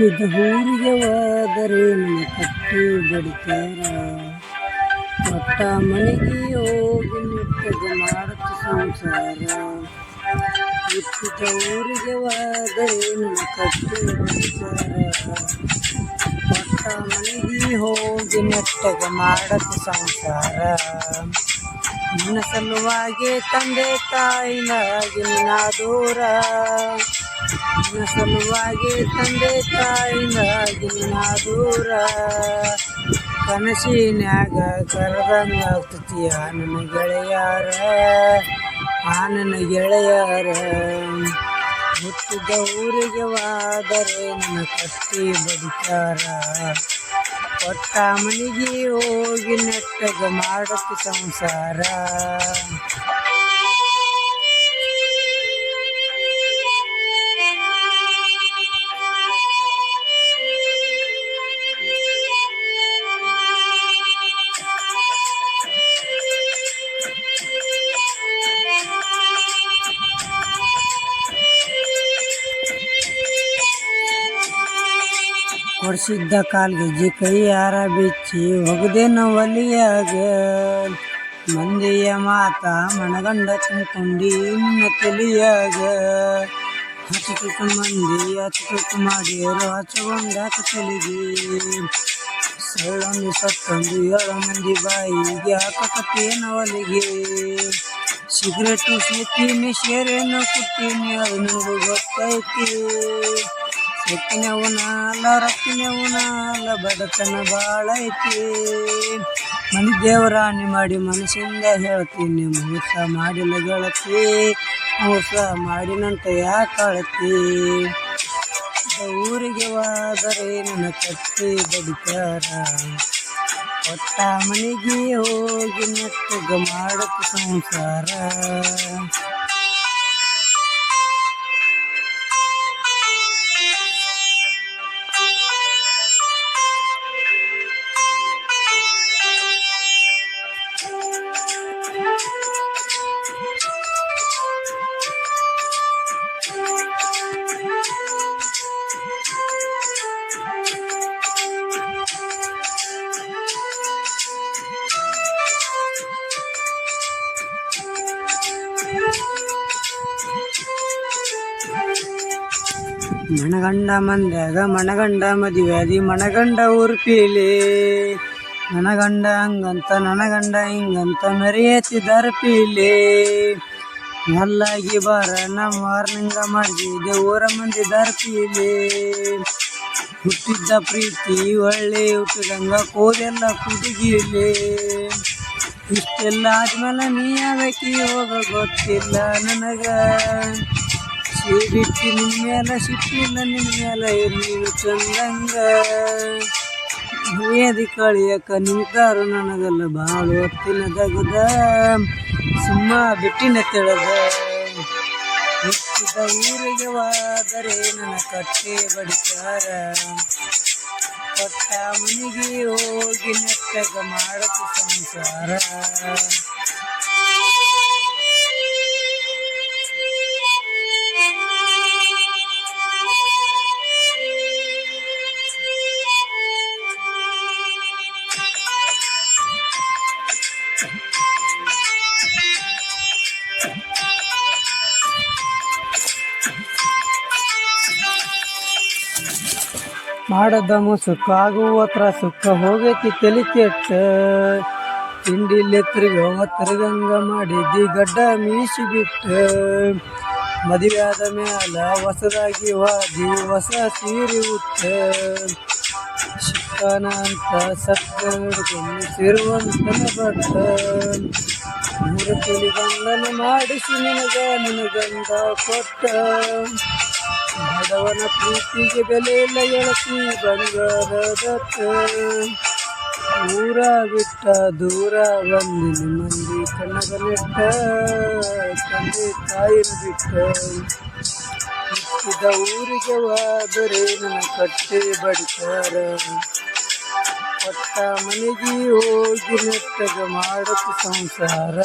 ಹುಟ್ಟಿದ ಊರಿಗೆ ಹೋದರೆ ನನ್ನ ಕಟ್ಟಿ ಬಡಿತಾರ. ಕೊಟ್ಟ ಮನೆಗೆ ಹೋಗಿ ನೆಟ್ಟಗ ಮಾಡುತ್ತ ಸಂಸಾರ. ಹುಟ್ಟಿದ ಊರಿಗೆ ಹೋದರೆ ನನ್ನ ಕಟ್ಟಿ ಬಡಿತಾರ. ಕೊಟ್ಟ ಮನೆಗೆ ಹೋಗಿ ನೆಟ್ಟಗ ಮಾಡುತ್ತ ಸಂಸಾರ. ನಿನ್ನ ಸಲುವಾಗಿ ತಂದೆ ತಾಯಿನಾಗಿ ನಿನ್ನ ದೂರ. ನಿನ್ನ ಸಲುವಾಗಿ ತಂದೆ ತಾಯಿನಾಗಿ ನಿನ್ನ ದೂರ. ಕನಸಿನ್ಯಾಗ ಕರೆದಂಗ ಆಗ್ತತಿಯ ನನ್ನ ಗೆಳೆಯಾರ. ನನ್ನ ಗೆಳೆಯಾರ. ಹುಟ್ಟಿದ ಊರಿಗೆ ಹೋದರೆ ನನ್ನ ಕಟ್ಟಿ ಬಡಿತಾರ. ಕೊಟ್ಟ ಮನೆಗೆ ಹೋಗಿ ನೆಟ್ಟಗ ಮಾಡುತ್ತ ಸಂಸಾರ. ಕೊಡಿಸಿದ್ದ ಕಾಲ್ಗೆಜ್ಜಿ ಕೈಯಾರ ಬಿಚ್ಚಿ ಹೋಗದೇನ ಒಲಿಯಾಗ. ಮಂದಿಯ ಮಾತ ಮನಗಂಡ ತುಂಬ್ಕೊಂಡಿ ನಿನ್ನ ತಲಿಯಾಗ. ಹಚ್ಚುಕ ಮಂದಿ ಹಚ್ಚುಕ ಮಾಡಿಯರು ಹಚ್ಚಗೊಂಡಾಕ ತಲಿಗೆ. ಸಳ್ಳೊಂದು ಸತ್ತೊಂದು 7 ಮಂದಿ ಬಾಯಿಗೆ ಹಾಕಕತ್ತೇನ ಒಲಿಗೆ. ಸಿಗರೇಟು ಸೇತೀನಿ ಶೇರೇನು ಕುಟ್ಟೀನಿ ಅದು ನನಗೂ ಗೊತ್ತೈತಿ. ಸೊಕ್ಕಿನವನಾಲ ರಕ್ಕಿನವನಾಲ ಬಡತನ ಭಾಳ ಐತಿ. ಮನೆ ದೇವರಾಣಿ ಮಾಡಿ ಮನಸ್ಸಿಂದ ಹೇಳ್ತೀನಿ ಮೋಸ ಮಾಡಿಲ್ಲ ಗೆಳತಿ. ಮೋಸ ಮಾಡಿನಂತ ಯಾಕೆ ಅಳತಿ. ಊರಿಗೆ ಹೋದರೆ ನನ್ನ ಕಟ್ಟಿ ಬಡಿತಾರ. ಕೊಟ್ಟ ಮನೆಗೆ ಹೋಗಿ ನೆಟ್ಟಗ ಮಾಡುತ್ತ ಸಂಸಾರ. ಮನಗಂಡ ಮಂದ್ಯಾಗ ಮನಗಂಡ ಮದುವ್ಯಾದಿ ಮನಗಂಡ ಉರ್ಪಿಲಿ. ನನಗಂಡ ಹಂಗಂತ ನನಗಂಡ ಹಿಂಗಂತ ಮೆರೆಯತ್ತಿದಾರ ಪೀಲಿ. ನಲ್ಲಾಗಿ ಬಾರ ನಮ್ಮ ವಾರ್ನಿಂಗ ಮಾಡಿದೆ ಊರ ಮಂದಿ ದರ್ಪೀಲಿ. ಹುಟ್ಟಿದ್ದ ಪ್ರೀತಿ ಒಳ್ಳೆ ಹುಟ್ಟಿದಂಗ ಕೋದೆಲ್ಲ ಕುದುಗಿಲಿ. ಇಷ್ಟೆಲ್ಲ ಆದ್ಮೇಲೆ ನೀ ಯಾವಕಿ ಹೋಗ ಗೊತ್ತಿಲ್ಲ ನನಗ. ಬಿಟ್ಟು ನಿನ್ನ ಮೇಲೆ ಸಿಟ್ಟಿಲ್ಲ ನಿನ್ನ ಮೇಲೆ ನೀನು ಚಂದಂಗ. ಬೇದಿ ಕಳಿಯಕ ನಿಂತಾರು ನನಗಲ್ಲ ಭಾಳ ಹೊತ್ತಿನ ದಗದ. ಸುಮ್ಮ ಬಿಟ್ಟಿನ ತೆಳದ. ಹುಟ್ಟಿದ ಊರಿಗೆ ಹೋದರೆ ನನ್ನ ಕಟ್ಟಿ ಬಡಿತಾರ. ಕೊಟ್ಟ ಮನೆಗೆ ಹೋಗಿ ನೆಟ್ಟಗ ಮಾಡುತ್ತ ಸಂಸಾರ. ಮಾಡದ ಮುಸುಕ ಆಗುವ ತ್ರಾಸುಕ್ಕ ಹೋಗೈತಿ ತಲಿ ಕೆಟ್ಟ. ತಿಂಡಿಲೆ ತಿರುಗಂಗ ಮಾಡಿದ್ದಿ ಗಡ್ಡ ಮೀಸಿ ಬಿಟ್ಟ. ಮದುವೆಯಾದ ಮ್ಯಾಲ ಹೊಸದಾಗಿ ವಾದಿ ಹೊಸ ಸೀರೆ ಉಟ್ಟ. ಶಿಕ್ಕನ ಅಂತ ಸತ್ತ ಹಿಡ್ಕೊಂಡು ಸಿರುವಂತನ ಬಟ್ಟ. 3 ತೊಲಿ ಗಂಡನ ಮಾಡಿಸಿ ನಿನ್ನ ಗಂಡ ಕೊಟ್ಟ. ಬಡವನ ಪ್ರೀತಿಗೆ ಬೆಲೆ ಇಲ್ಲ ಗೆಳತಿ ಬಂಗಾರದತ್ತ. ಊರ ಬಿಟ್ಟ ದೂರ ಬಂದಿನ ಮಂದಿ ಕಣ್ಣಗ ನೆಟ್ಟ. ತಂದೆ ತಾಯಿನ ಬಿಟ್ಟ. ಹುಟ್ಟಿದ ಊರಿಗೆ ಹೋದರೆ ನನ್ನ ಕಟ್ಟಿ ಬಡಿತಾರ. ಕೊಟ್ಟ ಮನೆಗೆ ಹೋಗಿ ನೆಟ್ಟಗ ಮಾಡುತ್ತ ಸಂಸಾರ.